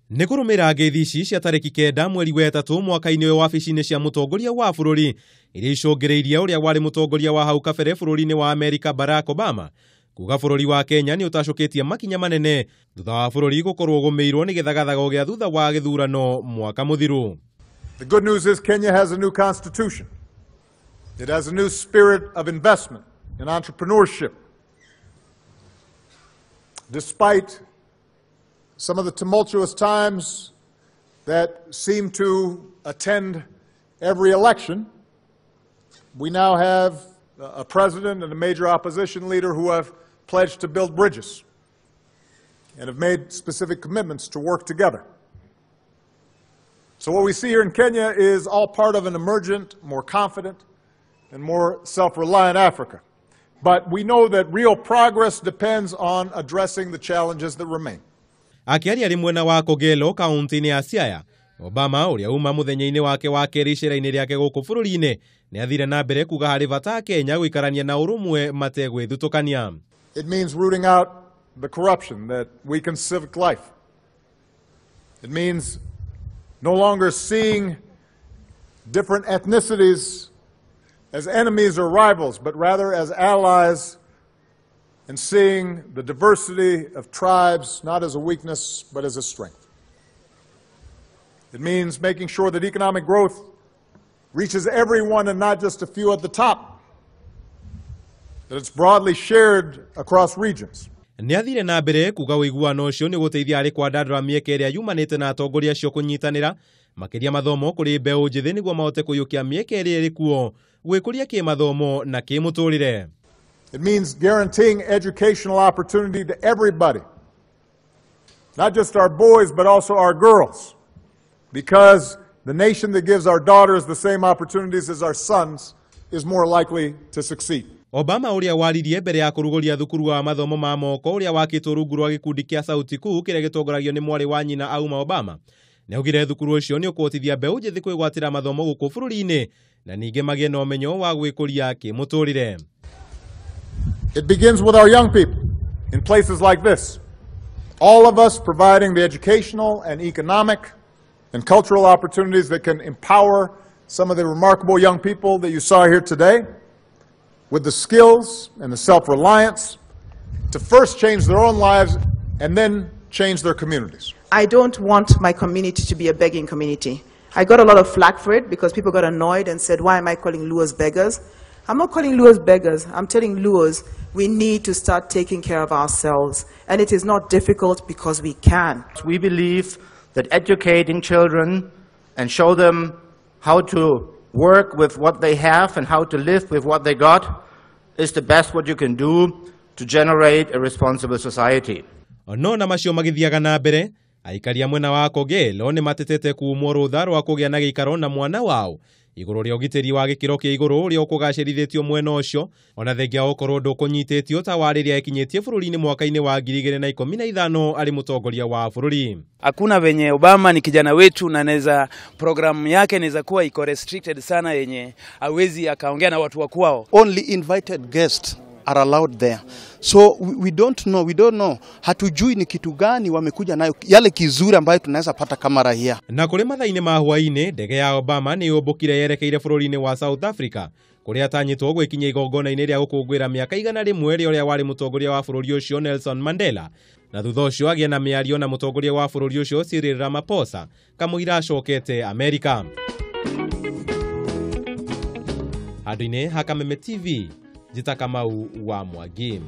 Nikurumira ngethi cia tariki 9 mweri wa 3 mwaka-ini wa wabici-ini cia mutongoria wa bururi iria icũngĩrĩirie uria wari mutongoria wa hau kabere bururi-ini wa Amerika Barack Obama kuuga bururi wa Kenya niutacukitie makinya manene thutha wa bururi gukorwo gumeirwo ni githagathago gia thutha wa githurano mwaka muthiru. The good news is Kenya has a new constitution. It has a new spirit of investment and entrepreneurship. Despite some of the tumultuous times that seem to attend every election, we now have a president and a major opposition leader who have pledged to build bridges and have made specific commitments to work together. So what we see here in Kenya is all part of an emergent, more confident, and more self-reliant Africa. But we know that real progress depends on addressing the challenges that remain. Akiaria ri mwena wa Kogelo kaunti-ini ya Siaya, Obama uria uuma muthenya-ini wake wa keeri icera-ini riake guku bururi-ini ni athire nambere kuga hari bata Kenya gwikarania na urumwe mate gwithutukania. It means rooting out the corruption that weakens civic life. It means no longer seeing different ethnicities as enemies or rivals, but rather as allies, and seeing the diversity of tribes not as a weakness, but as a strength. It means making sure that economic growth reaches everyone and not just a few at the top, that it's broadly shared across regions. Ni athire na mbere kuga wiguano ucio ni guteithia ari kwandandura mieke iria yumanite na atongoria acio kunyitanira makiria mathomo kuri mbeu njithi niguo mahote kuyukia mieke iria iri kuo gwikuria kimathomo na kimuturire. It means guaranteeing educational opportunity to everybody, not just our boys, but also our girls, because the nation that gives our daughters the same opportunities as our sons is more likely to succeed. Obama uria waririe mbere ya kuruguria thukuru wa mathomo ma moko uria wakitwo rungu rwa gikundi kia sauti kuu kiria gitongoragio ni mwari wa nyina auma Obama ni augire thukuru ucio ni ukutithia mbeu njithi kwigwatira mathomo guku bururi-ini na ninge magie na umenyo wa gwikuria kimuturire. It begins with our young people in places like this. All of us providing the educational and economic and cultural opportunities that can empower some of the remarkable young people that you saw here today with the skills and the self-reliance to first change their own lives and then change their communities. I don't want my community to be a begging community. I got a lot of flack for it because people got annoyed and said, why am I calling Luos beggars? I'm not calling Luos beggars. I'm telling Luos we need to start taking care of ourselves. And it is not difficult because we can. We believe that educating children and show them how to work with what they have and how to live with what they got is the best what you can do to generate a responsible society. No na macio magithiaga na mbere aikaria mwena wa Kogelo ni matetete kuumwo rutha rwa kugia na giikaro na mwana wao iguru ria ugitiri wa gikiro kia iguru ria ukugacirithitio mwena ucio ona thengia okorwo ndukunyititio ta wariria ikinyitie bururi-ini mwaka-ini wa 2015 ari mutongoria wa bururi. Hakuna venye Obama ni kijana wetu na anaweza programu yake inaweza kuwa iko restricted sana yenye hawezi akaongea na watu wa kwao. Only invited guests are allowed there. So we don't know. Hatujui ni kitu gani wamekuja nayo yale kizuri ambayo tunaweza pata kama raia. Na kule mathaini ma hwaini ndege ya Obama ni yobokire yerekeire bururi-ini wa South Africa kuria atanyitwo gwikinya igongona-ini ria gukungwira miaka 100 uria wari mutongoria wa bururi ucio Nelson Mandela na thutha ucio agia na miario na mutongoria wa bururi ucio Cyril Ramaphosa kamuira acokete Amerika. Handũ-inĩ ha Kameme TV, Njĩta Kamau wa Mwangi.